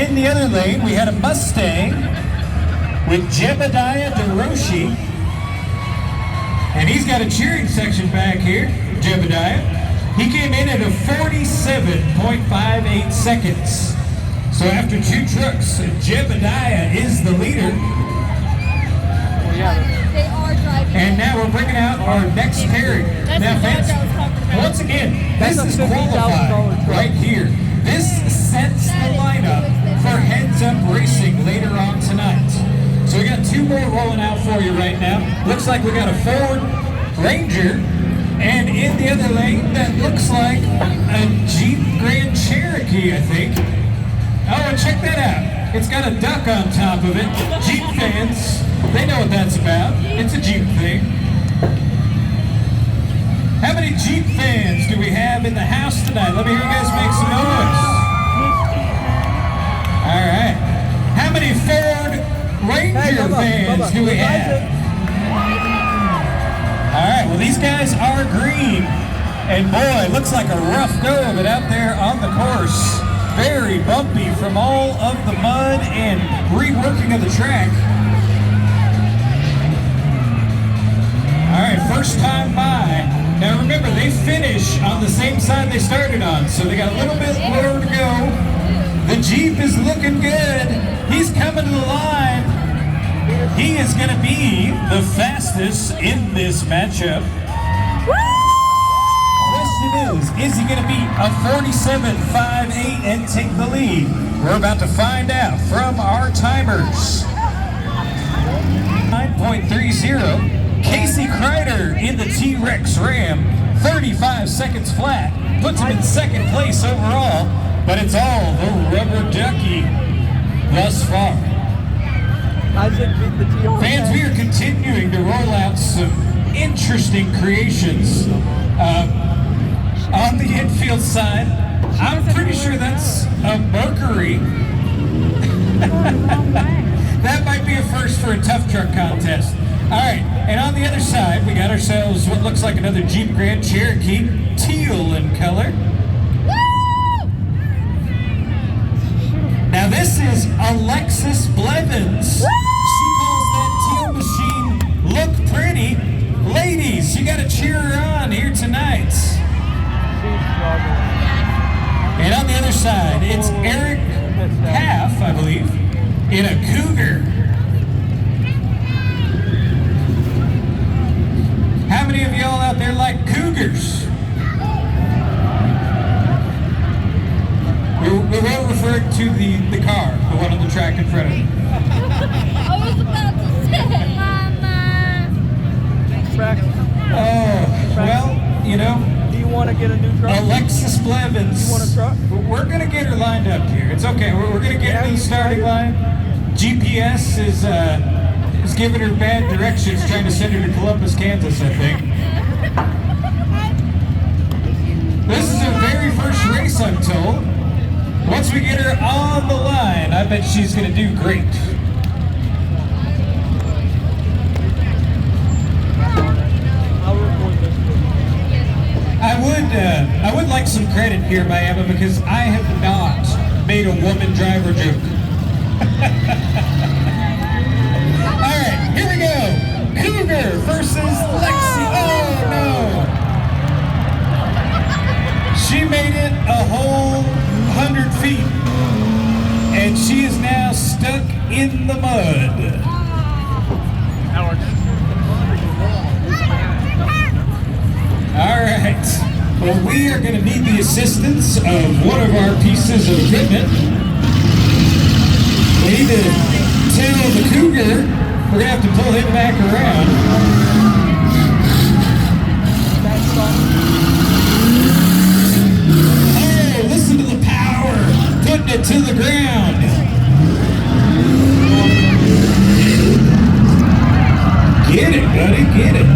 in the other lane, we had a Mustang with Jebediah DeRoshi. And he's got a cheering section back here, Jebediah. He came in at a 47.58 seconds. So after 2 trucks, Jebediah is the leader. They are driving. And now we're bringing out our next pairing. Now, fans, once again, this is qualified right here. This sets the lineup for Heads Up Racing later on tonight. So we got 2 more rolling out for you right now. Looks like we got a Ford Ranger, and in the other lane, that looks like a Jeep Grand Cherokee, I think. Oh, and check that out. It's got a duck on top of it. Jeep fans, they know what that's about. It's a Jeep thing. How many Jeep fans do we have in the house tonight? Let me hear you guys make some noise. All right. How many Ford Ranger fans do we have? All right, well, these guys are green. And boy, it looks like a rough go of it out there on the course. Very bumpy from all of the mud and reworking of the track. All right, first time by. Now remember, they finish on the same side they started on, so they got a little bit more to go. The Jeep is looking good. He's coming to the line. He is going to be the fastest in this matchup. Is he going to be a 47.58 and take the lead? We're about to find out from our timers. 9.30. Casey Kreider in the T-Rex Ram, 35 seconds flat, puts him in second place overall, but it's all the rubber ducky thus far. Fans, we are continuing to roll out some interesting creations. On the infield side, I'm pretty sure that's a Mercury. That might be a first for a tough truck contest. All right, and on the other side, we got ourselves what looks like another Jeep Grand Cherokee, teal in color. Now this is Alexis Blevins. She calls that teal machine look pretty. Ladies, you gotta cheer her on here tonight. And on the other side, it's Eric Half, I believe, in a Cougar. How many of y'all out there like Cougars? We were referring to the car, the one on the track in front of you. I was about to say, Mama. Oh, well, you know. Want to get a new truck? Alexis Blevins. You want a truck? We're going to get her lined up here. It's okay. We're going to get her in the starting line. GPS is giving her bad directions, trying to send her to Columbus, Kansas, I think. This is her very first race, I'm told. Once we get her on the line, I bet she's going to do great. I would like some credit here, Miami, because I have not made a woman driver joke. All right, here we go. Cougar versus Lexi. Oh no! She made it a whole 100 feet, and she is now stuck in the mud. All right. Well, we are going to need the assistance of one of our pieces of equipment. We need to tell the Cougar we're going to have to pull him back around. Oh, listen to the power, putting it to the ground. Get it, buddy, get it.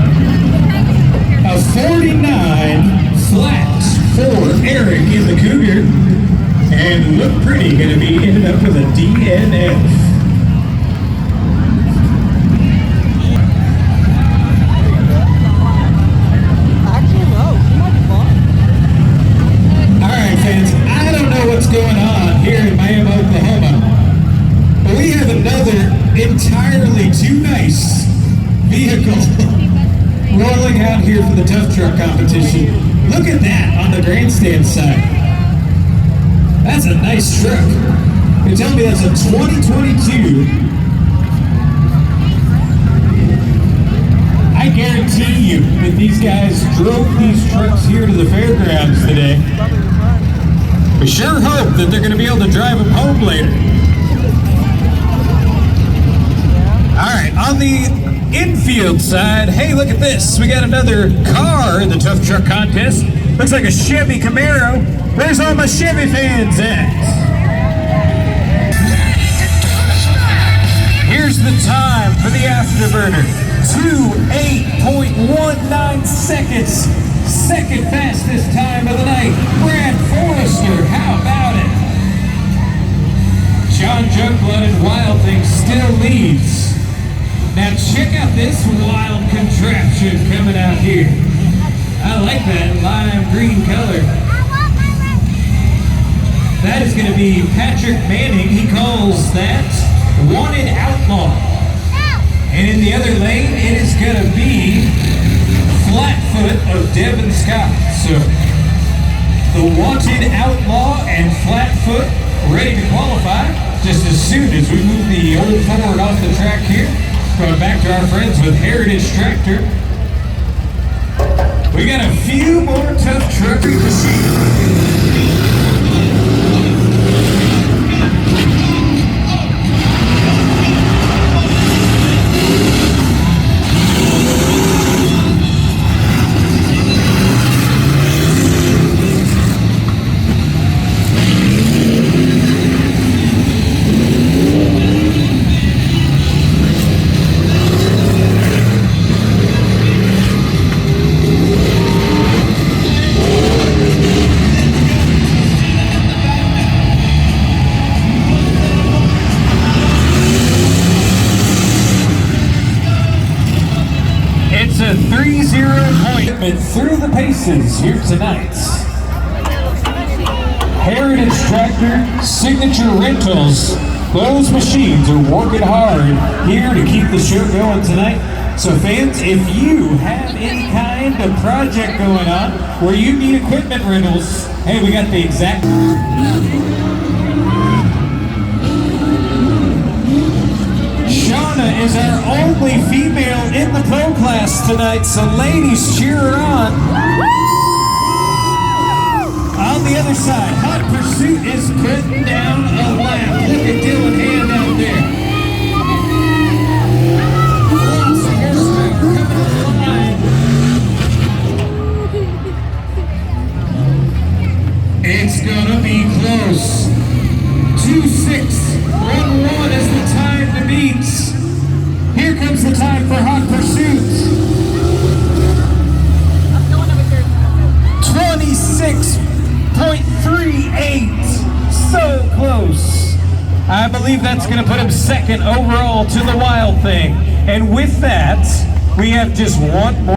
A 49 flat for Eric in the Cougar, and Look Pretty going to be ended up with a DNF. Actually, no, she might be fine. All right, fans, I don't know what's going on here in Miami, Oklahoma, entirely too nice vehicle rolling out here for the Tuff Truck competition. Look at that on the grandstand side. That's a nice truck. You tell me that's a 2022. I guarantee you that these guys drove these trucks here to the fairgrounds today. We sure hope that they're going to be able to drive them home later. All right, on the infield side, hey, look at this. We got another car in the Tuff Truck contest. Looks like a Chevy Camaro. Where's all my Chevy fans at? Here's the time for the Afterburner. 2:08.19 seconds. Second fastest time of the night. Brad Forrester, how about it? John Jungblood and Wild Thing still leads. Now check out this wild contraption coming out here. I like that lime green color. That is going to be Patrick Manning. He calls that Wanted Outlaw. And in the other lane, it is going to be Flatfoot of Devin Scott. So the Wanted Outlaw and Flatfoot ready to qualify just as soon as we move the old Ford off the track here. Going back to our friends with Heritage Tractor. We got a few more Tuff Trucking machines. It's a 3-0 appointment through the paces here tonight. Heritage Tractor, Signature Rentals, those machines are working hard here to keep the show going tonight. So fans, if you have any kind of project going on where you need equipment rentals, hey, we got the exact... Shauna is our only female in the pro class tonight, so ladies, cheer her on. On the other side, Hot Pursuit is putting down a lap. Look at Dylan Hand out there. Lots of horsepower coming to the line. It's gonna be close. 2:06.11 is the time to beat. Here comes the time for Hot Pursuit. 26.38. So close. I believe that's going to put him second overall to the Wild Thing. And with that, we have just one more.